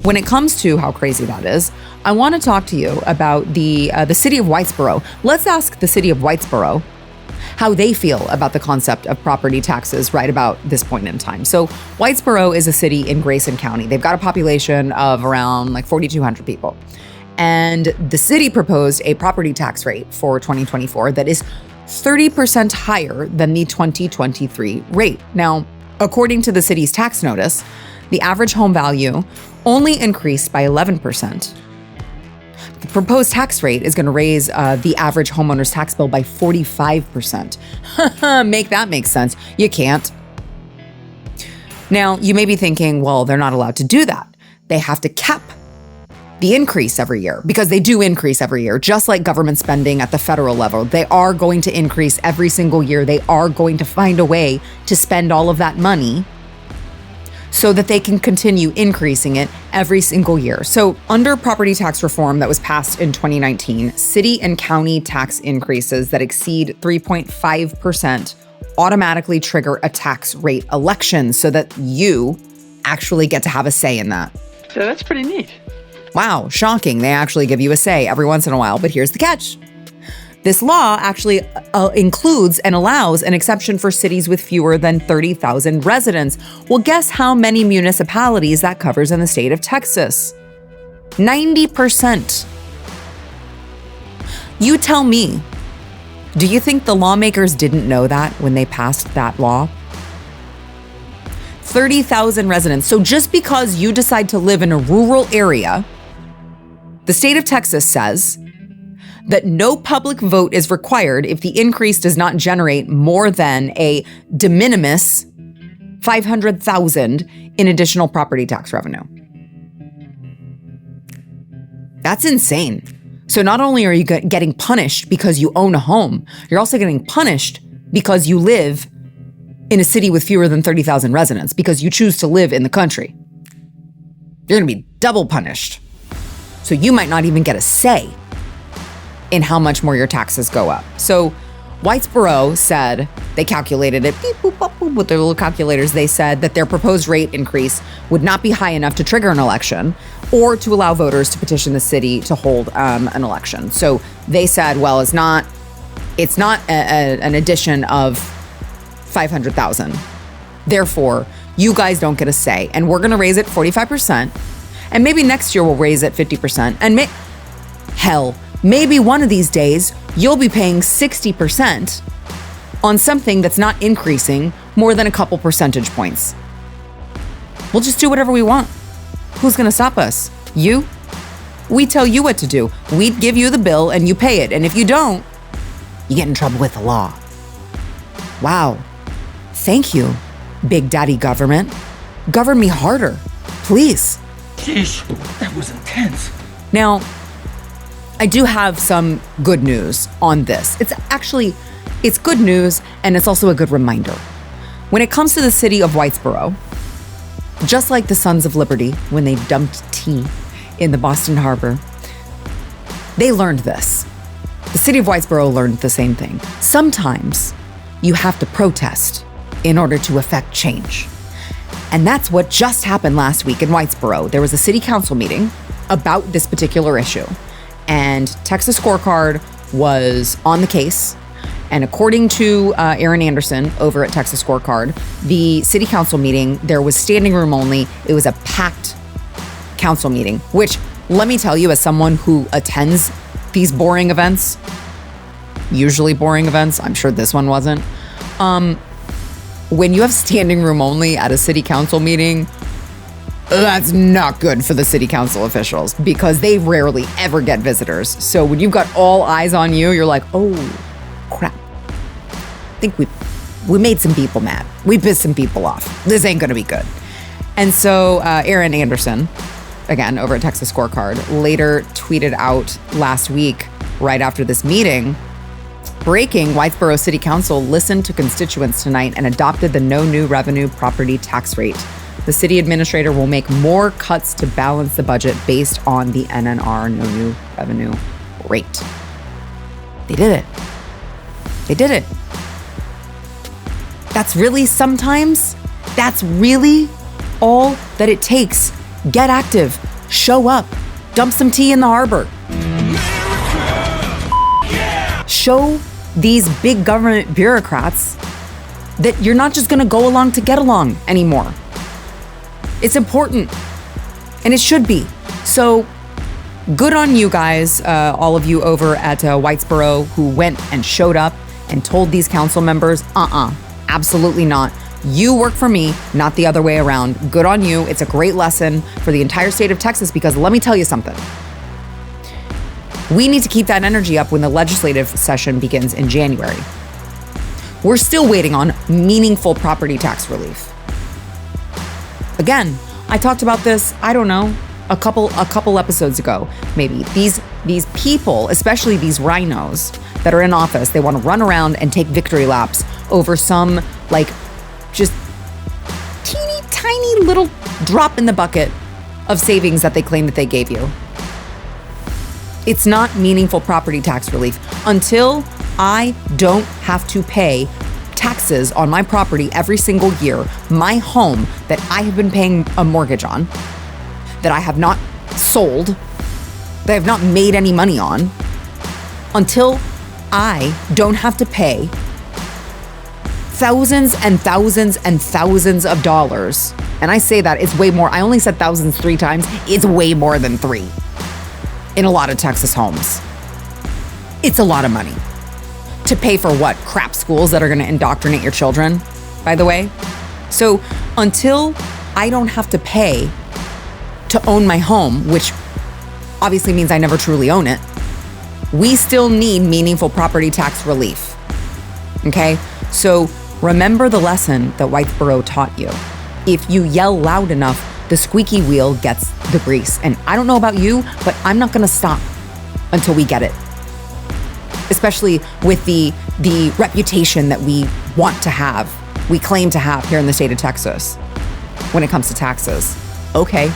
when it comes to how crazy that is, I want to talk to you about the city of Whitesboro. Let's ask the city of Whitesboro how they feel about the concept of property taxes right about this point in time. So Whitesboro is a city in Grayson County. They've got a population of around like 4,200 people. And the city proposed a property tax rate for 2024 that is 30% higher than the 2023 rate. Now, according to the city's tax notice, the average home value only increased by 11%. The proposed tax rate is going to raise the average homeowner's tax bill by 45%. Make that make sense. You can't. Now, you may be thinking, well, they're not allowed to do that. They have to cap the increase every year, because they do increase every year, just like government spending at the federal level. They are going to increase every single year. They are going to find a way to spend all of that money so that they can continue increasing it every single year. So under property tax reform that was passed in 2019, city and county tax increases that exceed 3.5% automatically trigger a tax rate election so that you actually get to have a say in that. So that's pretty neat. Wow, shocking. They actually give you a say every once in a while, but here's the catch. This law actually includes and allows an exception for cities with fewer than 30,000 residents. Well, guess how many municipalities that covers in the state of Texas? 90%. You tell me, do you think the lawmakers didn't know that when they passed that law? 30,000 residents. So just because you decide to live in a rural area, the state of Texas says that no public vote is required if the increase does not generate more than a de minimis $500,000 in additional property tax revenue. That's insane. So not only are you getting punished because you own a home, you're also getting punished because you live in a city with fewer than 30,000 residents, because you choose to live in the country. You're going to be double punished. So you might not even get a say in how much more your taxes go up. So Whitesboro said, they calculated it, beep, boop, boop, boop, with their little calculators. They said that their proposed rate increase would not be high enough to trigger an election or to allow voters to petition the city to hold an election. So they said, well, it's not an addition of 500,000. Therefore, you guys don't get a say, and we're going to raise it 45%. And maybe next year we'll raise it 50%. And maybe one of these days you'll be paying 60% on something that's not increasing more than a couple percentage points. We'll just do whatever we want. Who's going to stop us? You? We tell you what to do. We give you the bill and you pay it. And if you don't, you get in trouble with the law. Wow. Thank you, Big Daddy Government. Govern me harder, please. Jeez, that was intense. Now, I do have some good news on this. It's good news, and it's also a good reminder. When it comes to the city of Whitesboro, just like the Sons of Liberty when they dumped tea in the Boston Harbor, they learned this. The city of Whitesboro learned the same thing. Sometimes you have to protest in order to affect change. And that's what just happened last week in Whitesboro. There was a city council meeting about this particular issue, and Texas Scorecard was on the case. And according to Aaron Anderson over at Texas Scorecard, the city council meeting, there was standing room only. It was a packed council meeting, which, let me tell you, as someone who attends these boring events, usually boring events, I'm sure this one wasn't, when you have standing room only at a city council meeting, that's not good for the city council officials, because they rarely ever get visitors. So when you've got all eyes on you, you're like, oh, crap. I think we made some people mad. We pissed some people off. This ain't going to be good. And so Aaron Anderson, again, over at Texas Scorecard, later tweeted out last week, right after this meeting, breaking: Whitesboro City Council listened to constituents tonight and adopted the no new revenue property tax rate. The city administrator will make more cuts to balance the budget based on the NNR no new revenue rate. They did it. They did it. That's really all that it takes. Get active. Show up. Dump some tea in the harbor. Show these big government bureaucrats that you're not just going to go along to get along anymore. It's important, and it should be. So good on you guys, all of you over at Whitesboro who went and showed up and told these council members, absolutely not. You work for me, not the other way around. Good on you. It's a great lesson for the entire state of Texas, because let me tell you something. We need to keep that energy up when the legislative session begins in January. We're still waiting on meaningful property tax relief. Again, I talked about this, I don't know, a couple episodes ago, maybe. These people, especially these rhinos that are in office, they want to run around and take victory laps over some just teeny tiny little drop in the bucket of savings that they claim that they gave you. It's not meaningful property tax relief until I don't have to pay taxes on my property every single year, my home that I have been paying a mortgage on, that I have not sold, that I have not made any money on, until I don't have to pay thousands and thousands and thousands of dollars. And I say that, it's way more. I only said thousands 3 times. It's way more than 3 in a lot of Texas homes. It's a lot of money. To pay for what? Crap schools that are going to indoctrinate your children, by the way. So until I don't have to pay to own my home, which obviously means I never truly own it, we still need meaningful property tax relief. Okay? So remember the lesson that Whitesboro taught you. If you yell loud enough, the squeaky wheel gets the grease. And I don't know about you, but I'm not going to stop until we get it. Especially with the reputation that we want to have, we claim to have here in the state of Texas when it comes to taxes. Okay,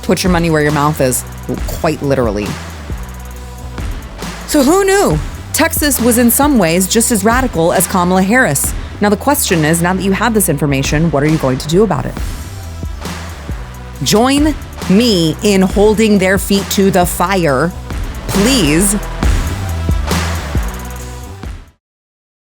put your money where your mouth is, quite literally. So who knew? Texas was in some ways just as radical as Kamala Harris. Now the question is, now that you have this information, what are you going to do about it? Join me in holding their feet to the fire, please.